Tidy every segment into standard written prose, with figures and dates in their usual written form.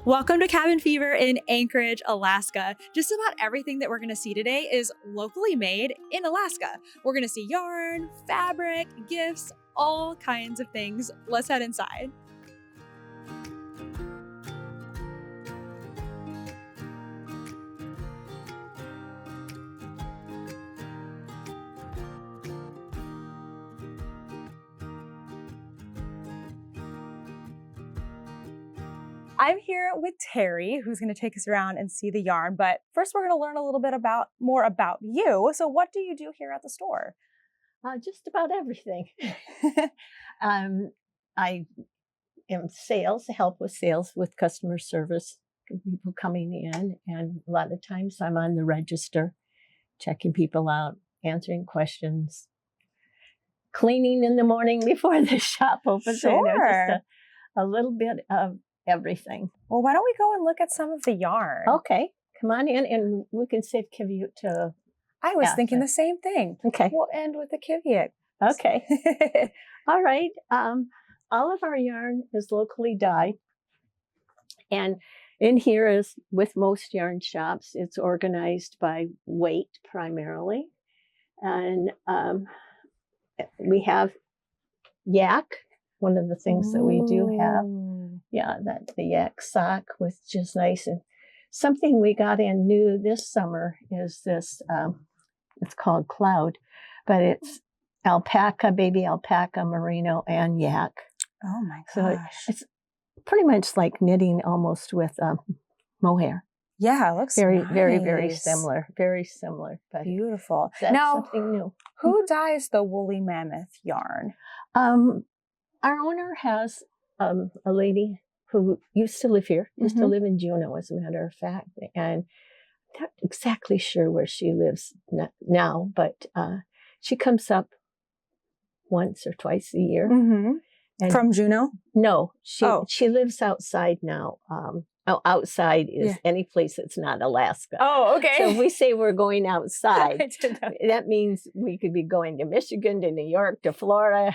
Welcome to Cabin Fever in Anchorage, Alaska. Just about everything that we're going to see today is locally made in Alaska. We're going to see yarn, fabric, gifts, all kinds of things. Let's head inside. I'm here with Terry, who's going to take us around and see the yarn. But first, we're going to learn a little bit more about you. So what do you do here at the store? Just about everything. I am sales, help with sales, with customer service, people coming in. And a lot of times I'm on the register, checking people out, answering questions, cleaning in the morning before the shop opens. Sure. Just a little bit of everything. Well, why don't we go and look at some of the yarn? Okay, come on in and we can save Qiviut to. I was thinking the same thing. Okay. We'll end with the Qiviut. Okay. All right. All of our yarn is locally dyed. And in here, is with most yarn shops, it's organized by weight primarily. And we have yak, one of the things that we do have. Yeah, the yak sock with just nice. And something we got in new this summer is this, it's called Cloud, but it's alpaca, baby alpaca, merino, and yak. Oh my gosh. So it's pretty much like knitting almost with mohair. Yeah, it looks very, nice. very similar. Very similar. But beautiful. That's now, something new. Who dyes the woolly mammoth yarn? Our owner has a lady who used to live here, used to live in Juneau, as a matter of fact. And I'm not exactly sure where she lives now, but she comes up once or twice a year. And from Juneau? No, she lives outside now. Outside is any place that's not Alaska. Oh, okay. So if we say we're going outside, that means we could be going to Michigan, to New York, to Florida.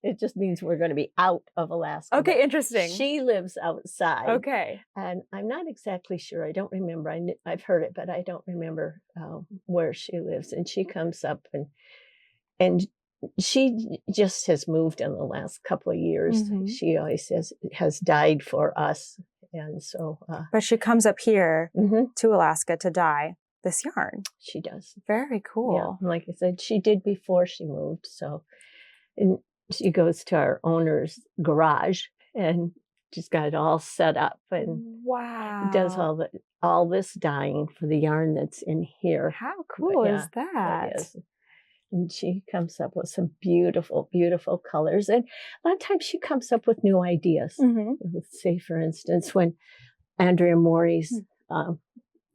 It just means we're going to be out of Alaska. Okay, but interesting. She lives outside. Okay. And I'm not exactly sure. I don't remember. I've heard it, but I don't remember where she lives. And she comes up and she just has moved in the last couple of years. She always has died for us. And so, but she comes up here to Alaska to dye this yarn. She does. Very cool. Yeah. Like I said, she did before she moved. So, and she goes to our owner's garage and she's got it all set up and does all this dyeing for the yarn that's in here. How cool is that? It is. And she comes up with some beautiful, beautiful colors. And a lot of times she comes up with new ideas. Say, for instance, when Andrea Maury's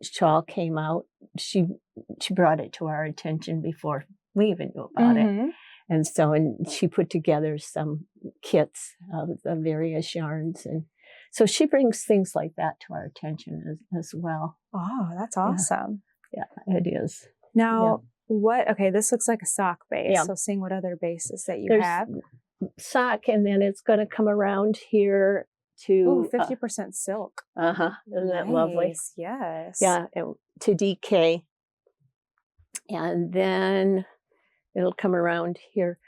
shawl came out, she brought it to our attention before we even knew about it. And so, and she put together some kits of the various yarns. And so she brings things like that to our attention as well. Oh, that's awesome. Yeah, it is. Now, this looks like a sock base. Yeah. So seeing what other bases that you have. Sock, and then it's going to come around here to 50% silk. Isn't that lovely? Yes. Yeah, to DK. And then it'll come around here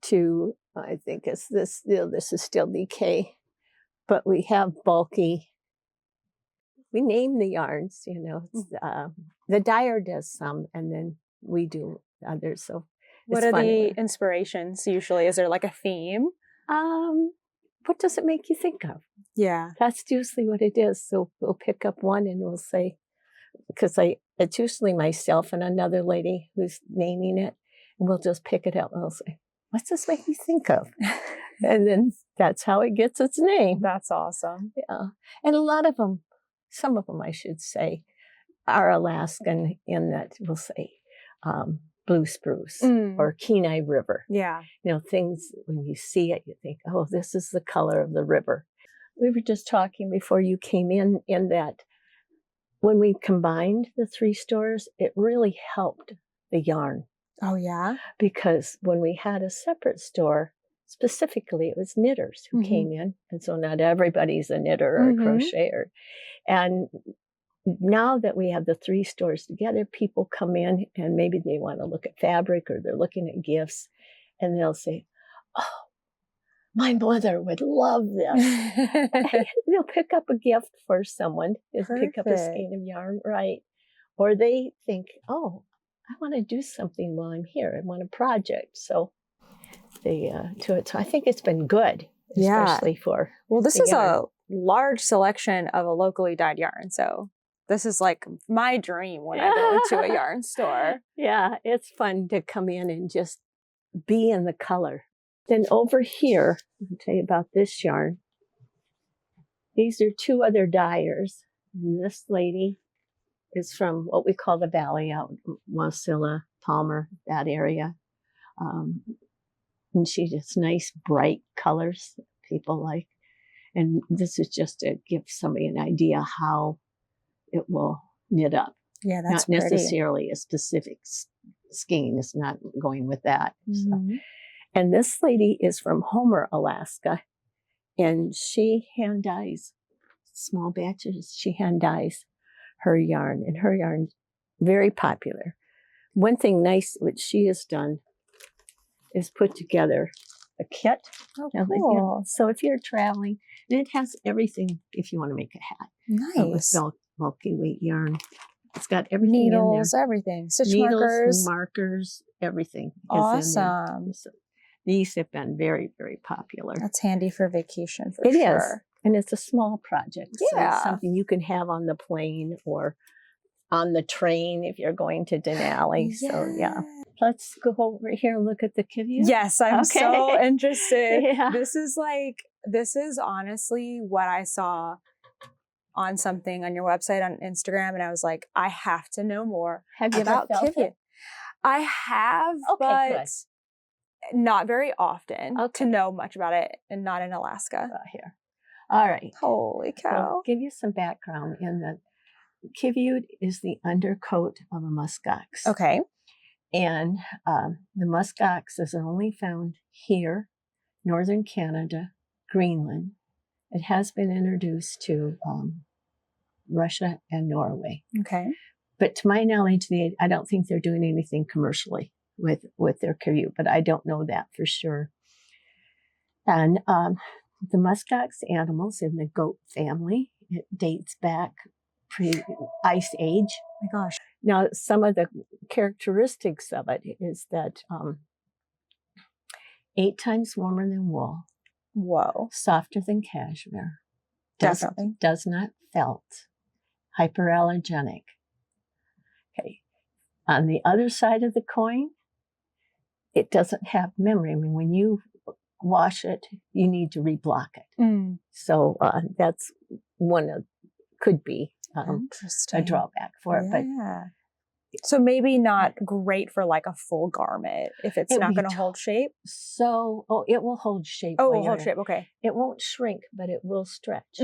to, I think it's this, this is still DK, but we have bulky. We name the yarns, the dyer does some, and then we do others. So what are the inspirations usually? Is there like a theme? What does it make you think of? Yeah. That's usually what it is. So we'll pick up one and we'll say, because it's usually myself and another lady who's naming it, and we'll just pick it up and we'll say, what's this make me think of? And then that's how it gets its name. That's awesome. Yeah. And a lot of them, some of them I should say, are Alaskan in that we'll say, blue spruce or Kenai River. Yeah. Things when you see it, you think, oh, this is the color of the river. We were just talking before you came in that when we combined the three stores, it really helped the yarn. Oh, yeah? Because when we had a separate store, specifically, it was knitters who came in. And so not everybody's a knitter or a crocheter. And now that we have the 3 stores together, people come in and maybe they want to look at fabric or they're looking at gifts and they'll say, oh, my mother would love this. They'll pick up a gift for someone, pick up a skein of yarn, right? Or they think, oh, I want to do something while I'm here. I want a project. So they do it. So I think it's been good, especially for Well, this is yarn. a large selection of a locally dyed yarn. So this is like my dream when I go into a yarn store. Yeah, it's fun to come in and just be in the color. Then over here, I'll tell you about this yarn. These are 2 other dyers. And this lady is from what we call the Valley out, Wasilla, Palmer, that area. And she does nice, bright colors that people like. And this is just to give somebody an idea how it will knit up. Yeah, that's not necessarily a specific skein. It's not going with that. So. And this lady is from Homer, Alaska, and she hand dyes small batches. She hand dyes her yarn, and her yarn very popular. One thing nice which she has done is put together a kit. Oh, cool. So if you're traveling, and it has everything if you want to make a hat. Nice. With multi-weight yarn. It's got everything Needles, in there. everything. Stitch Needles, markers, everything. Awesome. So these have been very, very popular. That's handy for vacation for sure. It is. And it's a small project. Yeah. So it's something you can have on the plane or on the train if you're going to Denali. Yeah. So yeah. Let's go over here and look at the Qiviut. Yes, I'm so interested. Yeah. This is honestly what I saw on something on your website on Instagram, and I was like, I have to know more about Qiviut. I have, but not very often to know much about it, and not in Alaska. Here. All right. Holy cow. I'll give you some background in the Qiviut is the undercoat of a muskox. Okay. And the muskox is only found here, northern Canada, Greenland. It has been introduced to Russia and Norway. Okay. But to my knowledge, I don't think they're doing anything commercially with their Qiviut, but I don't know that for sure. And the muskox animals in the goat family, it dates back pre-Ice Age. Oh my gosh. Now, some of the characteristics of it is that 8 times warmer than wool. Whoa. Softer than cashmere. Definitely. Does not felt. Hyperallergenic. Okay. On the other side of the coin, it doesn't have memory. I mean, when you wash it, you need to reblock it. So that's could be a drawback for it. But so maybe not great for like a full garment if it's not going to hold shape. So, it will hold shape. Oh, it will hold shape. Okay. It won't shrink, but it will stretch.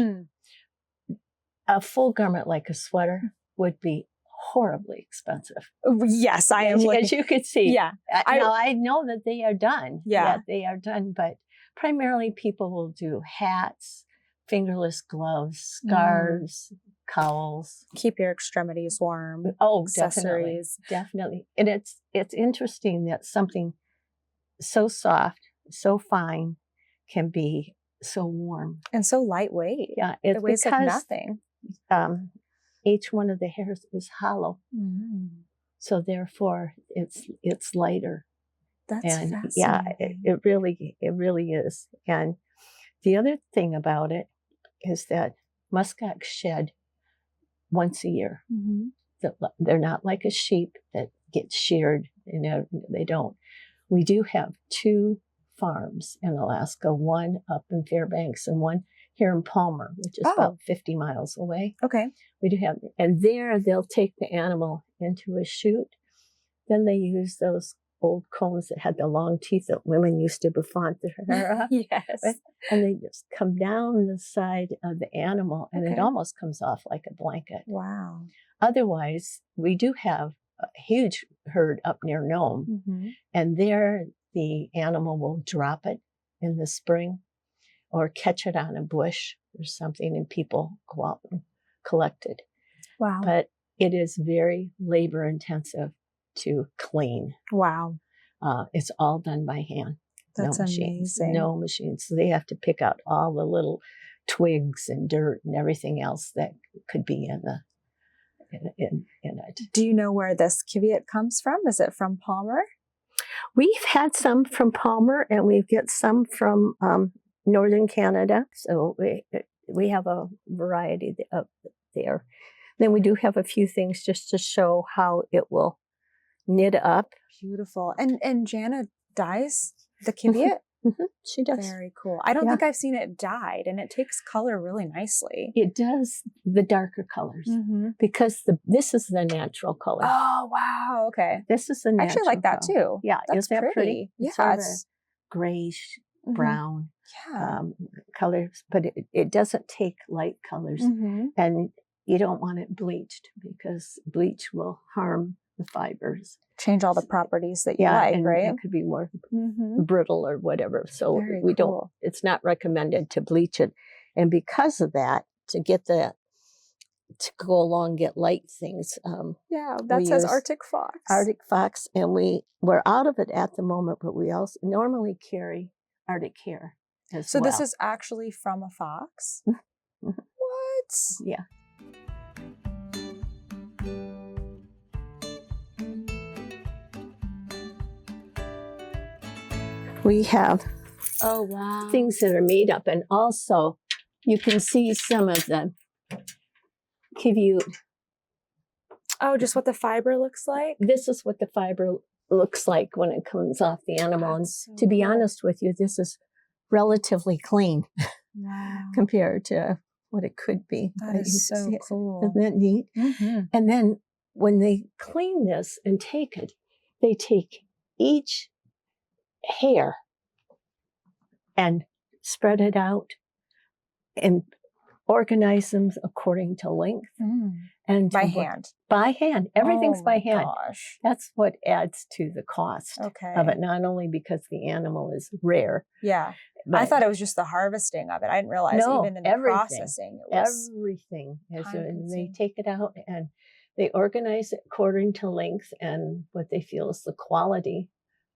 A full garment like a sweater would be horribly expensive. Yes, I am. As you could see. Yeah. I know that they are done. Yeah. They are done, but primarily people will do hats, fingerless gloves, scarves, cowls. Keep your extremities warm. Oh, accessories. Definitely. And it's interesting that something so soft, so fine can be so warm. And so lightweight. Yeah. It weighs like nothing. Each one of the hairs is hollow. So therefore it's lighter. That's fascinating. Yeah, it really is. And the other thing about it is that muskox shed once a year. They're not like a sheep that gets sheared. They don't. We do have 2 farms in Alaska, one up in Fairbanks and one here in Palmer, which is about 50 miles away. Okay. We do have, and there they'll take the animal into a chute. Then they use those old combs that had the long teeth that women used to befont their hair up. Yes. With, and they just come down the side of the animal, and it almost comes off like a blanket. Wow. Otherwise, we do have a huge herd up near Nome, and there the animal will drop it in the spring or catch it on a bush or something, and people go out and collect it. Wow. But it is very labor intensive to clean. Wow. It's all done by hand. That's no machines, amazing. No machines. So they have to pick out all the little twigs and dirt and everything else that could be in it. Do you know where this Qiviut comes from? Is it from Palmer? We've had some from Palmer, and we get some from northern Canada. So we have a variety up there. Then we do have a few things just to show how it will knit up. Beautiful. And Jana dyes the Qiviut? She does. Very cool. I don't think I've seen it dyed, and it takes color really nicely. It does the darker colors because this is the natural color. Oh, wow. Okay. This is the natural I actually like that color. too. Yeah. That's Is that pretty? Yeah. It's sort of grayish, brown colors, but it doesn't take light colors. And you don't want it bleached because bleach will harm the fibers. Change all the properties that you like, and right? it could be more brittle or whatever. So Very don't, cool. it's not recommended to bleach it. And because of that, to go along, get light things. That says Arctic Fox. Arctic Fox, and we're out of it at the moment, but we also normally carry Arctic Hare as so well. this is actually from a fox? What? Yeah. We have things that are made up, and also you can see some of the Qiviut. Oh, just what the fiber looks like? This is what the fiber looks like when it comes off the animal. And to be honest with you, this is relatively clean compared to what it could be. That is so cool. Isn't that neat? And then when they clean this and take it, they take each hair and spread it out and organize them according to length and by hand. By hand. Everything's by hand. Gosh. That's what adds to the cost of it, not only because the animal is rare. Yeah. I thought it was just the harvesting of it. I didn't realize even in the processing it was everything. And they take it out and they organize it according to length and what they feel is the quality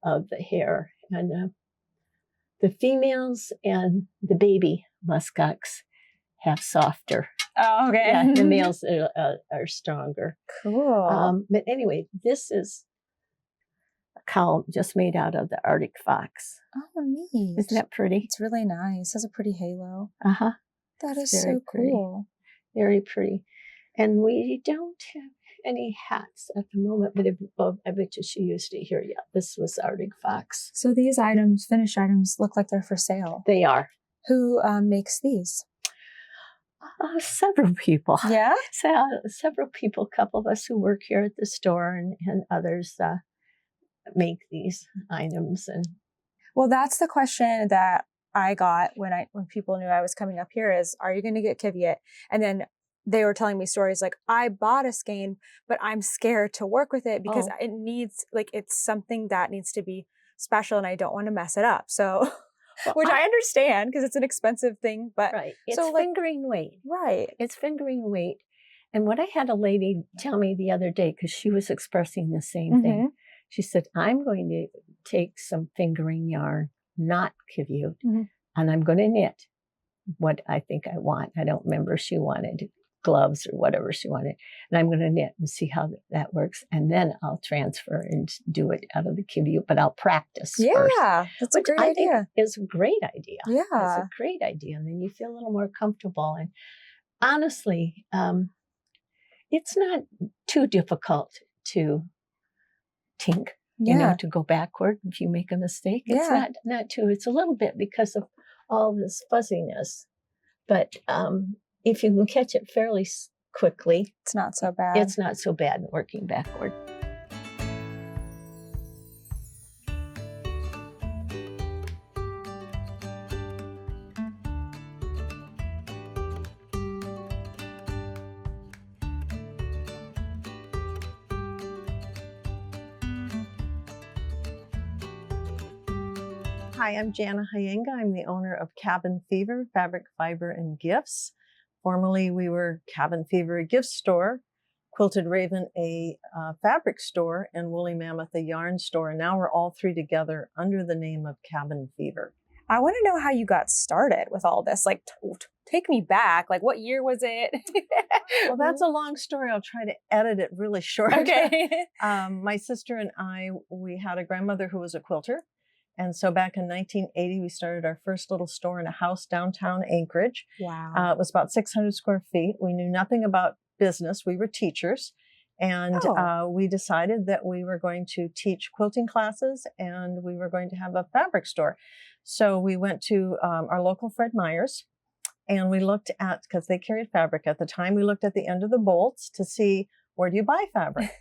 of the hair. And the females and the baby muskox have softer. Oh, okay. Yeah, the males are stronger. Cool. But anyway, this is a cowl just made out of the Arctic fox. Oh, neat. Isn't that pretty? It's really nice. It has a pretty halo. That is very so cool. Very pretty. And we don't have any hats at the moment, but I bet you she used it here. Yeah, this was Arctic fox. So these items, finished items, look like they're for sale. They are. Who makes these? Several people. Yeah? Several people, a couple of us who work here at the store and others make these items. And well, that's the question that I got when people knew I was coming up here is, are you going to get Qiviut? And then they were telling me stories like, I bought a skein, but I'm scared to work with it because it needs, it's something that needs to be special and I don't want to mess it up. So... Which I understand because it's an expensive thing, but it's fingering weight. Right. It's fingering weight. And what I had a lady tell me the other day, because she was expressing the same thing. She said, I'm going to take some fingering yarn, not Qiviut, and I'm going to knit what I think I want. I don't remember if she wanted gloves or whatever she wanted. And I'm going to knit and see how that works. And then I'll transfer and do it out of the Qiviut, but I'll practice first. Yeah, that's a great idea. It's a great idea. Yeah. It's a great idea. And then you feel a little more comfortable. And honestly, it's not too difficult to tink, to go backward if you make a mistake. It's not too, it's a little bit because of all this fuzziness. But if you can catch it fairly quickly, it's not so bad. It's not so bad working backward. Hi, I'm Jana. I'm the owner of Cabin Fever Fabric, Fiber, and Gifts. Formerly, we were Cabin Fever, a gift store, Quilted Raven, a fabric store, and Woolly Mammoth, a yarn store. And now we're all three together under the name of Cabin Fever. I want to know how you got started with all this. Like, take me back. Like, what year was it? Well, that's a long story. I'll try to edit it really short. Okay. My sister and I, we had a grandmother who was a quilter. And so back in 1980, we started our first little store in a house downtown Anchorage. Wow. It was about 600 square feet. We knew nothing about business. We were teachers. And we decided that we were going to teach quilting classes and we were going to have a fabric store. So we went to our local Fred Meyer's and we looked at, because they carried fabric at the time, we looked at the end of the bolts to see, where do you buy fabric?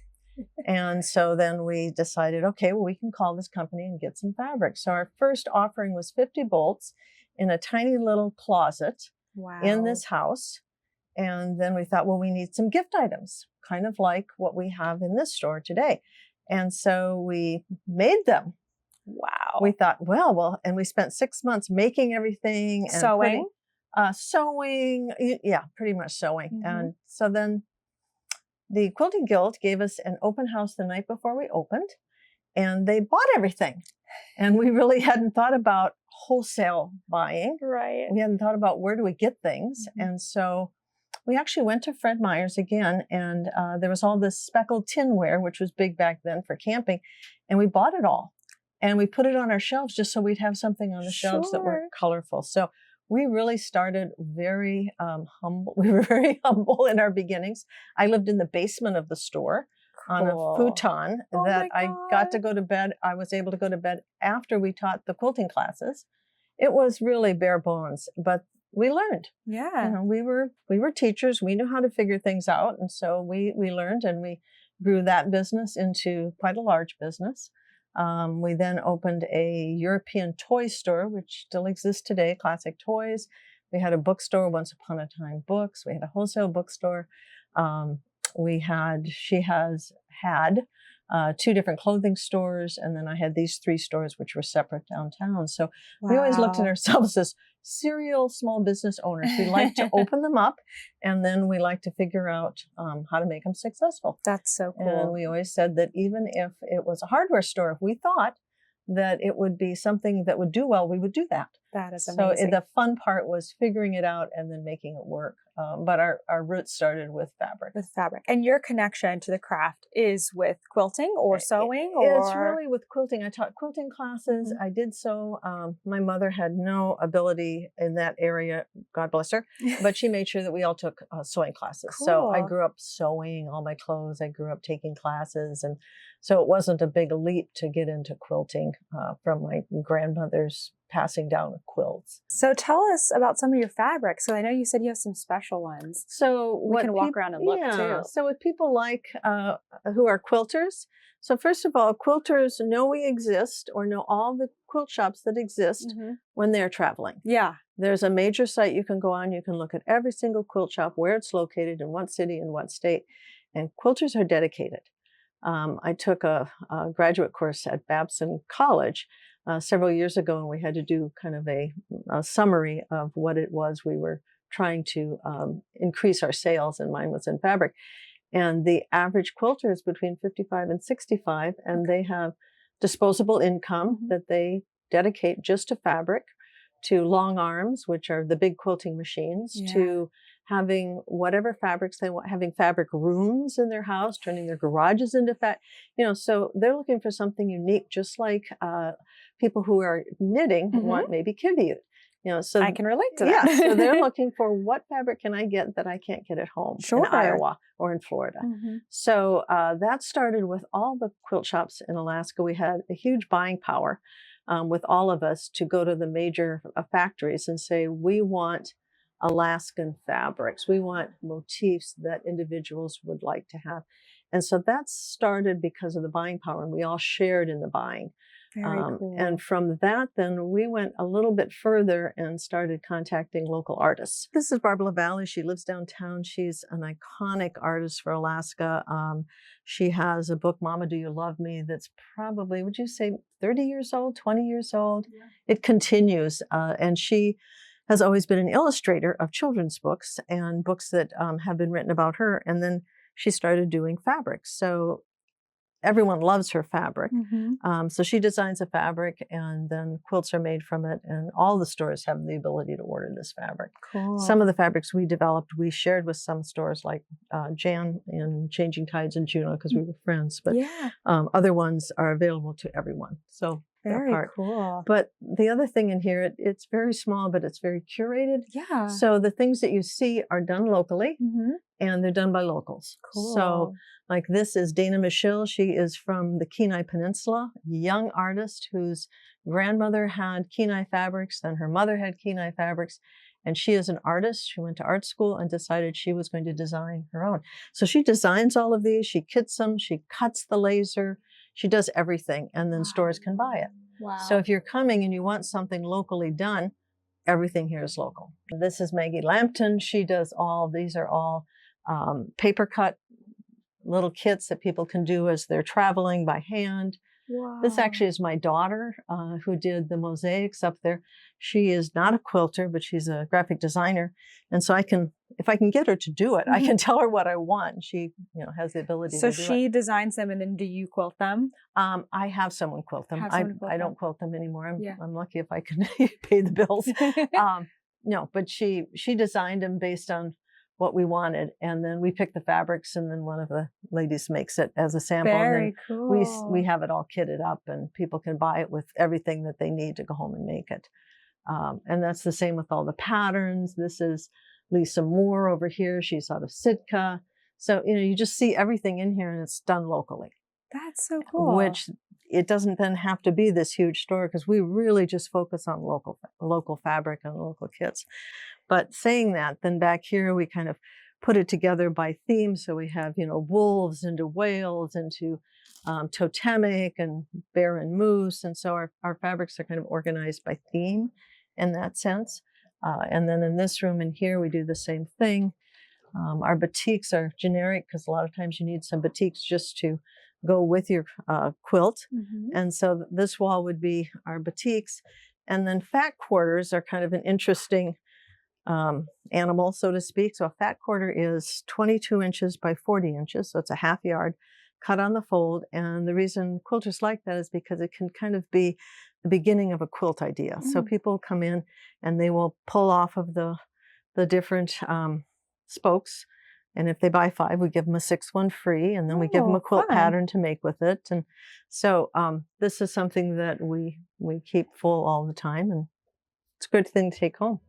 And so then we decided, okay, well, we can call this company and get some fabric. So our first offering was 50 bolts in a tiny little closet in this house. And then we thought, well, we need some gift items, kind of like what we have in this store today. And so we made them. Wow. We thought, well, and we spent 6 months making everything. And Sewing? Sewing, yeah, pretty much sewing. Mm-hmm. And so then the Quilting Guild gave us an open house the night before we opened, and they bought everything. And we really hadn't thought about wholesale buying. Right. We hadn't thought about where do we get things. Mm-hmm. And so we actually went to Fred Meyer's again, and there was all this speckled tinware, which was big back then for camping, and we bought it all. And we put it on our shelves just so we'd have something on the shelves that were colorful. So we really started very humble. We were very humble in our beginnings. I lived in the basement of the store on a futon that I got to go to bed. I was able to go to bed after we taught the quilting classes. It was really bare bones, but we learned. Yeah. You know, we were teachers. We knew how to figure things out. And so we learned and we grew that business into quite a large business. We then opened a European toy store, which still exists today, Classic Toys. We had a bookstore, Once Upon a Time Books. We had a wholesale bookstore. She has had 2 different clothing stores, and then I had these 3 stores, which were separate downtown. So we always looked at ourselves as serial small business owners. We like to open them up, and then we like to figure out how to make them successful. That's so cool. And we always said that even if it was a hardware store, if we thought that it would be something that would do well, we would do that. That is amazing. So the fun part was figuring it out and then making it work. But our roots started with fabric. With fabric. And your connection to the craft is with quilting or sewing? It's really with quilting. I taught quilting classes. Mm-hmm. I did sew. My mother had no ability in that area, God bless her, but she made sure that we all took sewing classes. Cool. So I grew up sewing all my clothes. I grew up taking classes. And so it wasn't a big leap to get into quilting from my grandmother's passing down of quilts. So tell us about some of your fabrics. So I know you said you have some special ones. So we can walk around and look too. So with people like who are quilters, so first of all, quilters know we exist or know all the quilt shops that exist when they're traveling. Yeah. There's a major site you can go on. You can look at every single quilt shop, where it's located, in what city, in what state. And quilters are dedicated. I took a graduate course at Babson College several years ago, and we had to do kind of a summary of what it was we were trying to increase our sales, and mine was in fabric. And the average quilter is between 55 and 65, and they have disposable income that they dedicate just to fabric, to long arms, which are the big quilting machines, to having whatever fabrics they want, having fabric rooms in their house, turning their garages into so they're looking for something unique, just like people who are knitting want maybe Qiviut. So I can relate to that. Yeah, so they're looking for, what fabric can I get that I can't get at home in Iowa or in Florida. So that started with all the quilt shops in Alaska. We had a huge buying power with all of us to go to the major factories and say, we want Alaskan fabrics. We want motifs that individuals would like to have. And so that started because of the buying power, and we all shared in the buying. Very cool. And from that, then we went a little bit further and started contacting local artists. This is Barbara Valley. She lives downtown. She's an iconic artist for Alaska. She has a book, Mama, Do You Love Me? That's probably, would you say 30 years old, 20 years old? Yeah. It continues. And she has always been an illustrator of children's books and books that have been written about her. And then she started doing fabrics. So everyone loves her fabric. So she designs a fabric and then quilts are made from it. And all the stores have the ability to order this fabric. Cool. Some of the fabrics we developed, we shared with some stores like Jana in Changing Tides and Jana because we were friends. But other ones are available to everyone. So very cool. But the other thing in here, it's very small, but it's very curated. Yeah. So the things that you see are done locally and they're done by locals. Cool. So like this is Dana Michelle. She is from the Kenai Peninsula, young artist whose grandmother had Kenai fabrics, then her mother had Kenai fabrics. And she is an artist. She went to art school and decided she was going to design her own. So she designs all of these. She kits them. She cuts the laser. She does everything, and then stores can buy it. Wow. So if you're coming and you want something locally done, everything here is local. This is Maggie Lampton. She does these are all paper cut little kits that people can do as they're traveling by hand. Wow. This actually is my daughter who did the mosaics up there. She is not a quilter, but she's a graphic designer. And so if I can get her to do it, I can tell her what I want. She, has the ability to do it. So she designs them and then do you quilt them? I have someone quilt them. I don't quilt them anymore. I'm lucky if I can pay the bills. No, but she designed them based on what we wanted. And then we pick the fabrics and then one of the ladies makes it as a sample. Very and then cool. we have it all kitted up and people can buy it with everything that they need to go home and make it. And that's the same with all the patterns. This is Lisa Moore over here. She's out of Sitka. So, you just see everything in here and it's done locally. That's so cool. Which it doesn't then have to be this huge store because we really just focus on local fabric and local kits. But saying that, then back here we kind of put it together by theme. So we have, wolves into whales, into totemic and bear and moose. And so our fabrics are kind of organized by theme in that sense. And then in this room in here, we do the same thing. Our batiks are generic because a lot of times you need some batiks just to go with your quilt. And so this wall would be our batiks. And then fat quarters are kind of an interesting animal, so to speak. So a fat quarter is 22 inches by 40 inches. So it's a half yard cut on the fold. And the reason quilters like that is because it can kind of be the beginning of a quilt idea. So people come in and they will pull off of the different spokes. And if they buy 5, we give them a 6th one free. And then we give them a quilt pattern to make with it. And so this is something that we keep full all the time. And it's a good thing to take home.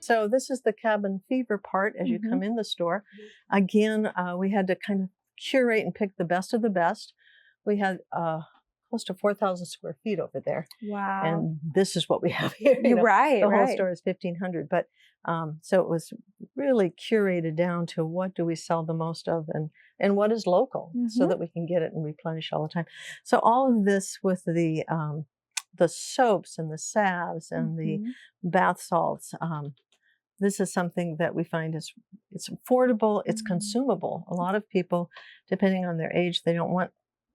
So this is the cabin fever part as you come in the store. Again, we had to kind of curate and pick the best of the best. We had close to 4,000 square feet over there. Wow. And this is what we have here. Right, the whole store is 1,500. But so it was really curated down to what do we sell the most of and what is local so that we can get it and replenish all the time. So all of this with the soaps and the salves and the bath salts, this is something that we find it's affordable, it's consumable. A lot of people, depending on their age, they don't want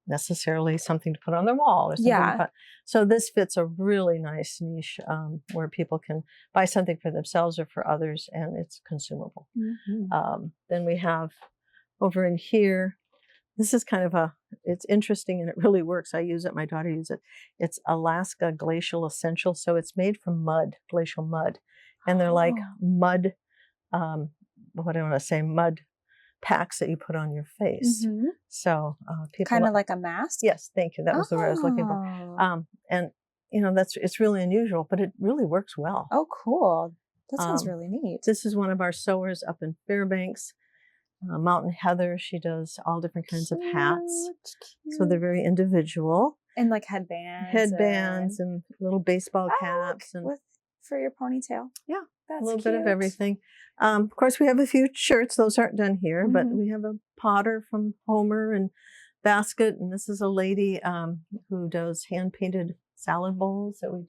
necessarily something to put on their wall or something. Yeah. So this fits a really nice niche where people can buy something for themselves or for others, and it's consumable. Then we have over in here, this is kind of it's interesting and it really works. I use it, my daughter uses it. It's Alaska Glacial Essential. So it's made from mud, glacial mud. And they're like mud, what do I want to say, mud packs that you put on your face. So people kind of like a mask? Yes, thank you. That was the word I was looking for. And it's really unusual, but it really works well. Oh, cool. That sounds really neat. This is one of our sewers up in Fairbanks. Mountain Heather, she does all different kinds of hats. So they're very individual. And like headbands. Headbands and little baseball caps. And for your ponytail. Yeah, that's a little cute. bit of everything. Of course, we have a few shirts. Those aren't done here, but we have a potter from Homer and basket. And this is a lady who does hand-painted salad bowls that we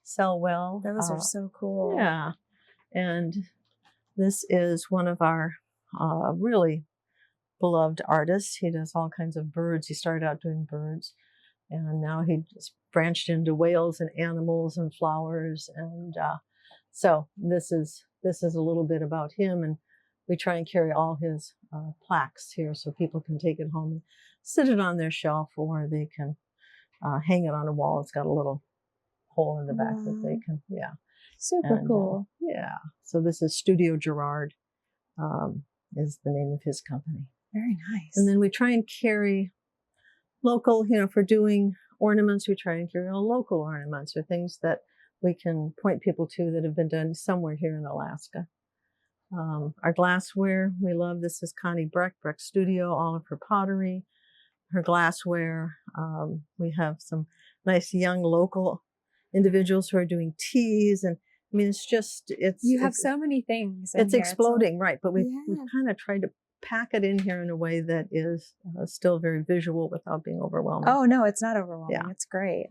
sell well. Those are so cool. Yeah. And this is one of our really beloved artists. He does all kinds of birds. He started out doing birds, and now he's branched into whales and animals and flowers. And so this is a little bit about him. And we try and carry all his plaques here so people can take it home and sit it on their shelf, or they can hang it on a wall. It's got a little hole in the back that they can, Super cool. So this is Studio Gerard, is the name of his company. Very nice. And then we try and carry local, for doing ornaments, we try and carry all local ornaments or things that we can point people to that have been done somewhere here in Alaska. Our glassware, we love. This is Connie Breck Studio, all of her pottery, her glassware. We have some nice young local individuals who are doing teas, and I mean, you have so many things. It's exploding, right? But we've kind of tried to pack it in here in a way that is still very visual without being overwhelming. Oh no, it's not overwhelming. Yeah. It's great.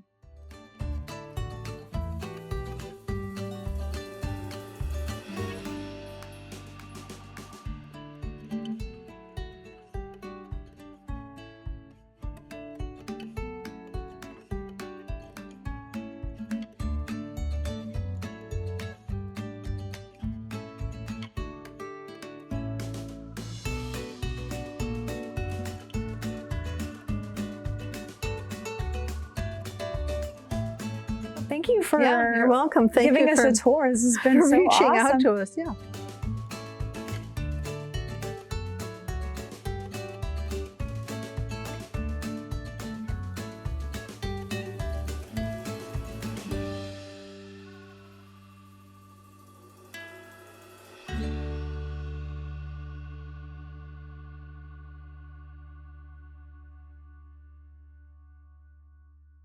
Thank you for you're welcome. Thank giving you us for a tour. This has been so reaching awesome. out to us. Yeah.